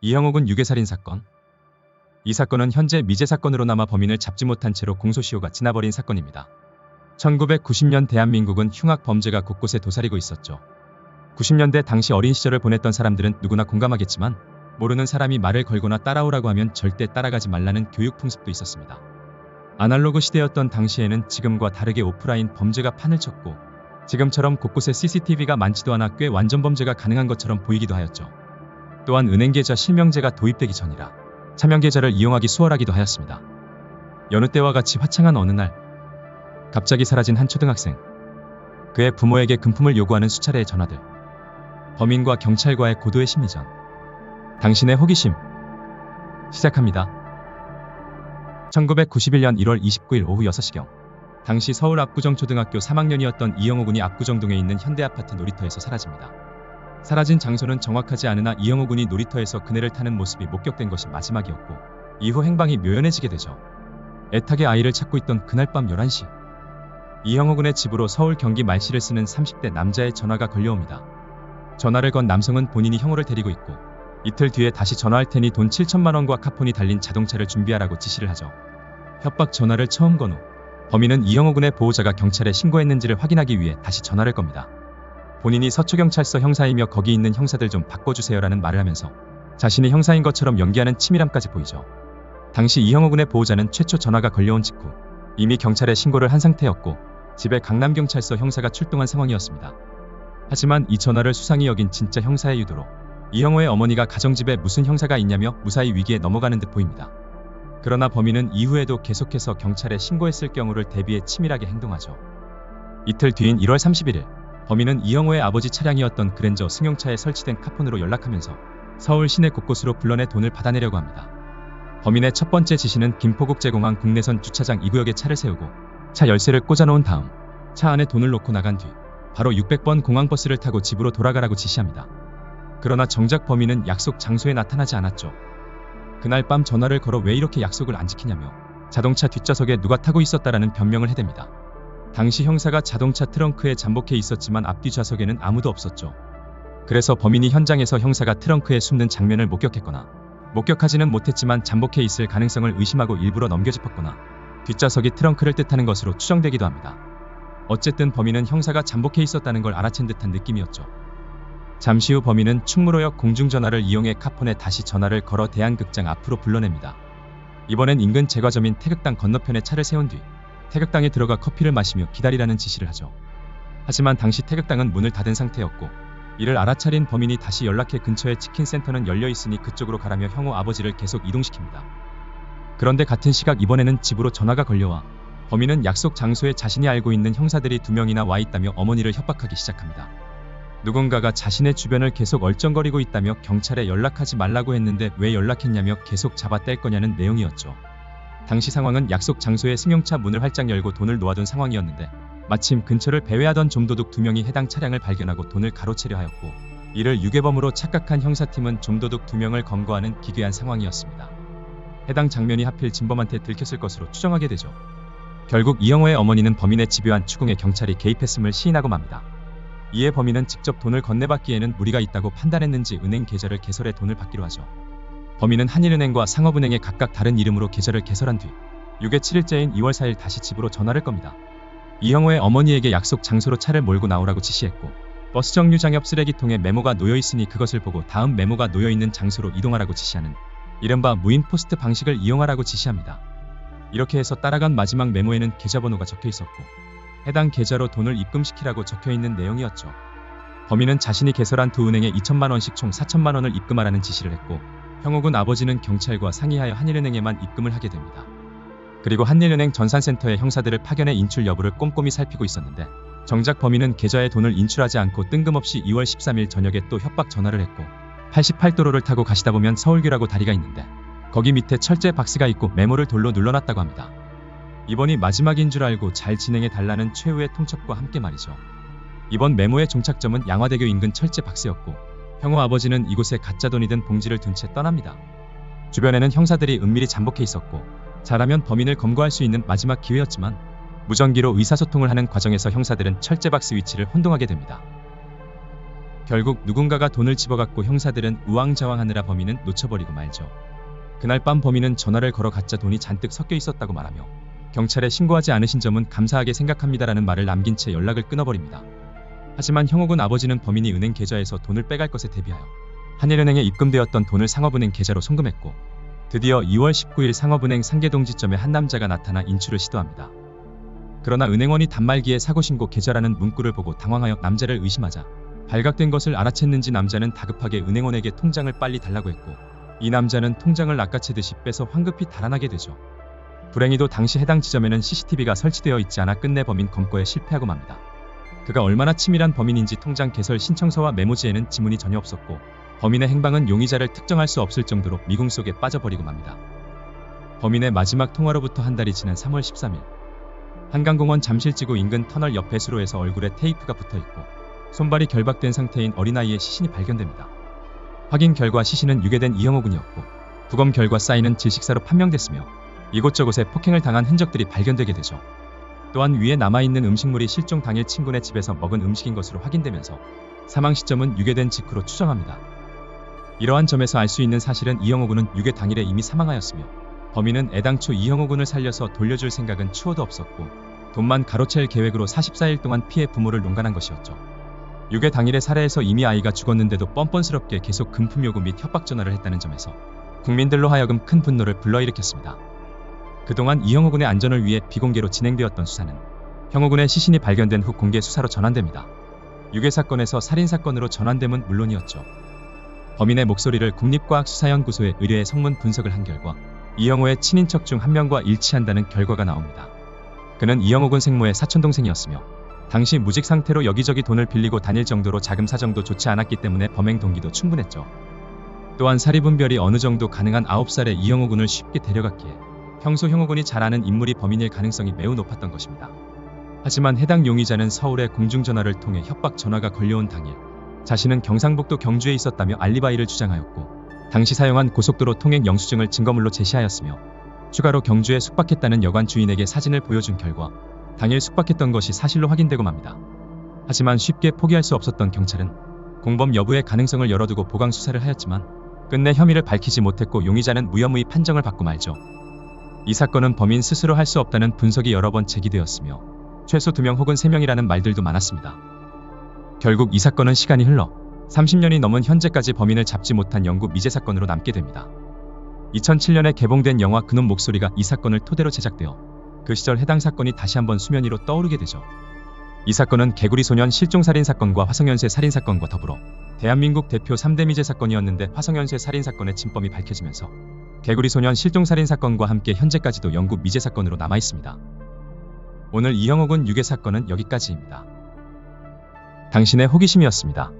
이형옥은 유괴살인 사건. 이 사건은 현재 미제 사건으로 남아 범인을 잡지 못한 채로 공소시효가 지나버린 사건입니다. 1990년 대한민국은 흉악 범죄가 곳곳에 도사리고 있었죠. 90년대 당시 어린 시절을 보냈던 사람들은 누구나 공감하겠지만 모르는 사람이 말을 걸거나 따라오라고 하면 절대 따라가지 말라는 교육 풍습도 있었습니다. 아날로그 시대였던 당시에는 지금과 다르게 오프라인 범죄가 판을 쳤고 지금처럼 곳곳에 CCTV가 많지도 않아 꽤 완전 범죄가 가능한 것처럼 보이기도 하였죠. 또한 은행계좌 실명제가 도입되기 전이라 차명계좌를 이용하기 수월하기도 하였습니다. 여느 때와 같이 화창한 어느 날 갑자기 사라진 한 초등학생. 그의 부모에게 금품을 요구하는 수차례의 전화들. 범인과 경찰과의 고도의 심리전. 당신의 호기심 시작합니다. 1991년 1월 29일 오후 6시경 당시 서울 압구정초등학교 3학년이었던 이형옥 군이 압구정동에 있는 현대아파트 놀이터에서 사라집니다. 사라진 장소는 정확하지 않으나 이형옥 군이 놀이터에서 그네를 타는 모습이 목격된 것이 마지막이었고 이후 행방이 묘연해지게 되죠. 애타게 아이를 찾고 있던 그날 밤 11시 이형옥 군의 집으로 서울 경기 말씨를 쓰는 30대 남자의 전화가 걸려옵니다. 전화를 건 남성은 본인이 형호를 데리고 있고 이틀 뒤에 다시 전화할 테니 돈 7천만 원과 카폰이 달린 자동차를 준비하라고 지시를 하죠. 협박 전화를 처음 건 후 범인은 이형옥 군의 보호자가 경찰에 신고했는지를 확인하기 위해 다시 전화를 겁니다. 본인이 서초경찰서 형사이며 거기 있는 형사들 좀 바꿔주세요라는 말을 하면서 자신이 형사인 것처럼 연기하는 치밀함까지 보이죠. 당시 이형옥 군의 보호자는 최초 전화가 걸려온 직후 이미 경찰에 신고를 한 상태였고 집에 강남경찰서 형사가 출동한 상황이었습니다. 하지만 이 전화를 수상히 여긴 진짜 형사의 유도로 이형호의 어머니가 가정집에 무슨 형사가 있냐며 무사히 위기에 넘어가는 듯 보입니다. 그러나 범인은 이후에도 계속해서 경찰에 신고했을 경우를 대비해 치밀하게 행동하죠. 이틀 뒤인 1월 31일 범인은 이형호의 아버지 차량이었던 그랜저 승용차에 설치된 카폰으로 연락하면서 서울 시내 곳곳으로 불러내 돈을 받아내려고 합니다. 범인의 첫 번째 지시는 김포국제공항 국내선 주차장 2구역에 차를 세우고 차 열쇠를 꽂아놓은 다음 차 안에 돈을 놓고 나간 뒤 바로 600번 공항버스를 타고 집으로 돌아가라고 지시합니다. 그러나 정작 범인은 약속 장소에 나타나지 않았죠. 그날 밤 전화를 걸어 왜 이렇게 약속을 안 지키냐며 자동차 뒷좌석에 누가 타고 있었다라는 변명을 해댑니다. 당시 형사가 자동차 트렁크에 잠복해 있었지만 앞뒤 좌석에는 아무도 없었죠. 그래서 범인이 현장에서 형사가 트렁크에 숨는 장면을 목격했거나 목격하지는 못했지만 잠복해 있을 가능성을 의심하고 일부러 넘겨짚었거나 뒷좌석이 트렁크를 뜻하는 것으로 추정되기도 합니다. 어쨌든 범인은 형사가 잠복해 있었다는 걸 알아챈 듯한 느낌이었죠. 잠시 후 범인은 충무로역 공중전화를 이용해 카폰에 다시 전화를 걸어 대한극장 앞으로 불러냅니다. 이번엔 인근 제과점인 태극당 건너편에 차를 세운 뒤 태극당에 들어가 커피를 마시며 기다리라는 지시를 하죠. 하지만 당시 태극당은 문을 닫은 상태였고 이를 알아차린 범인이 다시 연락해 근처에 치킨센터는 열려있으니 그쪽으로 가라며 형호 아버지를 계속 이동시킵니다. 그런데 같은 시각 이번에는 집으로 전화가 걸려와 범인은 약속 장소에 자신이 알고 있는 형사들이 2명이나 와 있다며 어머니를 협박하기 시작합니다. 누군가가 자신의 주변을 계속 얼쩡거리고 있다며 경찰에 연락하지 말라고 했는데 왜 연락했냐며 계속 잡아뗄 거냐는 내용이었죠. 당시 상황은 약속 장소에 승용차 문을 활짝 열고 돈을 놓아둔 상황이었는데 마침 근처를 배회하던 좀도둑 2명이 해당 차량을 발견하고 돈을 가로채려 하였고 이를 유괴범으로 착각한 형사팀은 좀도둑 2명을 검거하는 기괴한 상황이었습니다. 해당 장면이 하필 진범한테 들켰을 것으로 추정하게 되죠. 결국 이형호의 어머니는 범인의 집요한 추궁에 경찰이 개입했음을 시인하고 맙니다. 이에 범인은 직접 돈을 건네받기에는 무리가 있다고 판단했는지 은행 계좌를 개설해 돈을 받기로 하죠. 범인은 한일은행과 상업은행에 각각 다른 이름으로 계좌를 개설한 뒤 6의 7일째인 2월 4일 다시 집으로 전화를 겁니다. 이형호의 어머니에게 약속 장소로 차를 몰고 나오라고 지시했고 버스 정류장 옆 쓰레기통에 메모가 놓여있으니 그것을 보고 다음 메모가 놓여있는 장소로 이동하라고 지시하는 이른바 무인 포스트 방식을 이용하라고 지시합니다. 이렇게 해서 따라간 마지막 메모에는 계좌번호가 적혀있었고 해당 계좌로 돈을 입금시키라고 적혀있는 내용이었죠. 범인은 자신이 개설한 두 은행에 2천만 원씩 총 4천만 원을 입금하라는 지시를 했고 형옥은 아버지는 경찰과 상의하여 한일은행에만 입금을 하게 됩니다. 그리고 한일은행 전산센터에 형사들을 파견해 인출 여부를 꼼꼼히 살피고 있었는데 정작 범인은 계좌에 돈을 인출하지 않고 뜬금없이 2월 13일 저녁에 또 협박 전화를 했고 88도로를 타고 가시다 보면 서울교라고 다리가 있는데 거기 밑에 철제 박스가 있고 메모를 돌로 눌러놨다고 합니다. 이번이 마지막인 줄 알고 잘 진행해 달라는 최후의 통첩과 함께 말이죠. 이번 메모의 종착점은 양화대교 인근 철제 박스였고 형호 아버지는 이곳에 가짜 돈이 든 봉지를 둔 채 떠납니다. 주변에는 형사들이 은밀히 잠복해 있었고 잘하면 범인을 검거할 수 있는 마지막 기회였지만 무전기로 의사소통을 하는 과정에서 형사들은 철제 박스 위치를 혼동하게 됩니다. 결국 누군가가 돈을 집어갔고 형사들은 우왕좌왕하느라 범인은 놓쳐버리고 말죠. 그날 밤 범인은 전화를 걸어 가짜 돈이 잔뜩 섞여 있었다고 말하며 경찰에 신고하지 않으신 점은 감사하게 생각합니다라는 말을 남긴 채 연락을 끊어버립니다. 하지만 형욱은 아버지는 범인이 은행 계좌에서 돈을 빼갈 것에 대비하여 한일은행에 입금되었던 돈을 상업은행 계좌로 송금했고 드디어 2월 19일 상업은행 상계동지점에 한 남자가 나타나 인출을 시도합니다. 그러나 은행원이 단말기에 사고신고 계좌라는 문구를 보고 당황하여 남자를 의심하자 발각된 것을 알아챘는지 남자는 다급하게 은행원에게 통장을 빨리 달라고 했고 이 남자는 통장을 낚아채듯이 빼서 황급히 달아나게 되죠. 불행히도 당시 해당 지점에는 CCTV가 설치되어 있지 않아 끝내 범인 검거에 실패하고 맙니다. 그가 얼마나 치밀한 범인인지 통장 개설 신청서와 메모지에는 지문이 전혀 없었고 범인의 행방은 용의자를 특정할 수 없을 정도로 미궁 속에 빠져버리고 맙니다. 범인의 마지막 통화로부터 한 달이 지난 3월 13일 한강공원 잠실지구 인근 터널 옆 배수로에서 얼굴에 테이프가 붙어있고 손발이 결박된 상태인 어린아이의 시신이 발견됩니다. 확인 결과 시신은 유괴된 이영호 군이었고 부검 결과 사인은 질식사로 판명됐으며 이곳저곳에 폭행을 당한 흔적들이 발견되게 되죠. 또한 위에 남아있는 음식물이 실종 당일 친구네 집에서 먹은 음식인 것으로 확인되면서 사망 시점은 유괴된 직후로 추정합니다. 이러한 점에서 알 수 있는 사실은 이영호 군은 유괴 당일에 이미 사망하였으며 범인은 애당초 이영호 군을 살려서 돌려줄 생각은 추호도 없었고 돈만 가로챌 계획으로 44일 동안 피해 부모를 농간한 것이었죠. 유괴 당일의 살해에서 이미 아이가 죽었는데도 뻔뻔스럽게 계속 금품 요구 및 협박 전화를 했다는 점에서 국민들로 하여금 큰 분노를 불러일으켰습니다. 그동안 이영호 군의 안전을 위해 비공개로 진행되었던 수사는 형호 군의 시신이 발견된 후 공개 수사로 전환됩니다. 유괴 사건에서 살인 사건으로 전환됨은 물론이었죠. 범인의 목소리를 국립과학수사연구소에 의뢰해 성문 분석을 한 결과 이영호의 친인척 중 한 명과 일치한다는 결과가 나옵니다. 그는 이영호 군 생모의 사촌동생이었으며 당시 무직 상태로 여기저기 돈을 빌리고 다닐 정도로 자금 사정도 좋지 않았기 때문에 범행 동기도 충분했죠. 또한 사리분별이 어느 정도 가능한 9살의 이영호 군을 쉽게 데려갔기에 평소 형호 군이 잘 아는 인물이 범인일 가능성이 매우 높았던 것입니다. 하지만 해당 용의자는 서울에 공중전화를 통해 협박 전화가 걸려온 당일 자신은 경상북도 경주에 있었다며 알리바이를 주장하였고 당시 사용한 고속도로 통행 영수증을 증거물로 제시하였으며 추가로 경주에 숙박했다는 여관 주인에게 사진을 보여준 결과 당일 숙박했던 것이 사실로 확인되고 맙니다. 하지만 쉽게 포기할 수 없었던 경찰은 공범 여부의 가능성을 열어두고 보강 수사를 하였지만 끝내 혐의를 밝히지 못했고 용의자는 무혐의 판정을 받고 말죠. 이 사건은 범인 스스로 할 수 없다는 분석이 여러 번 제기되었으며 최소 2명 혹은 3명이라는 말들도 많았습니다. 결국 이 사건은 시간이 흘러 30년이 넘은 현재까지 범인을 잡지 못한 영구 미제 사건으로 남게 됩니다. 2007년에 개봉된 영화 그놈 목소리가 이 사건을 토대로 제작되어 그 시절 해당 사건이 다시 한번 수면 위로 떠오르게 되죠. 이 사건은 개구리 소년 실종살인 사건과 화성연쇄 살인 사건과 더불어 대한민국 대표 3대 미제 사건이었는데 화성연쇄 살인 사건의 진범이 밝혀지면서 개구리 소년 실종살인 사건과 함께 현재까지도 영구 미제 사건으로 남아있습니다. 오늘 이영호 군 유괴 사건은 여기까지입니다. 당신의 호기심이었습니다.